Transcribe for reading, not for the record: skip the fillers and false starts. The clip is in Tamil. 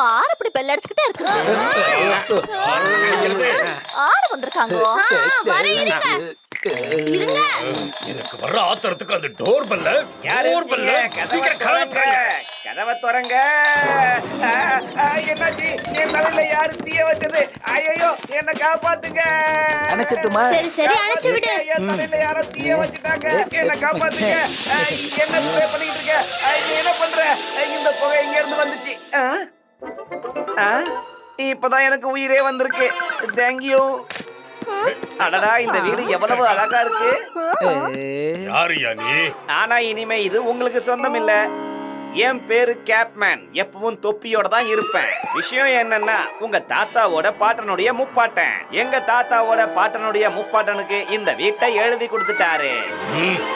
ஆறு அப்படி பெல் அடிச்சுக்கிட்டே இருக்கு. ஆறு வந்திருக்காங்க. இருங்க. எனக்கு வர்ற ஆத்திரத்துக்கு அந்த டோர் பெல்ல சீக்கிரம் கதவை திறங்க. என்னாச்சு? என் தலையில யாரு தீய வச்சது? ஐயோ, என்ன காப்பாத்துங்க. அணைச்சிட்டுமா? சரி சரி அணைச்சு விடு. என் தலையில யாரோ தீய வச்சுட்டாங்க. என்ன காப்பாத்துங்க. என்ன ஸ்ப்ரே பண்ணிட்டு இருக்க? நீ என்ன பண்ற? இந்த புகை எங்க இருந்து வந்துச்சு? இப்பதான் எனக்கு உயிரே வந்திருக்கு. தேங்க்யூ. அடடா, இந்த வீடு எவ்வளவு அழகா இருக்கு. யாருயா நீ? ஆனா இனிமே இது உங்களுக்கு சொந்தம் இல்ல. என் பேரு கேப்மேன். எப்பவும் தொப்பியோட தான் இருப்பேன். விஷயம் என்னன்னா, உங்க தாத்தாவோட பாட்டனுடைய முப்பாட்டன் எங்க தாத்தாவோட பாட்டனுடைய முப்பாட்டனுக்கு இந்த வீட்டை எழுதி கொடுத்துட்டாரு.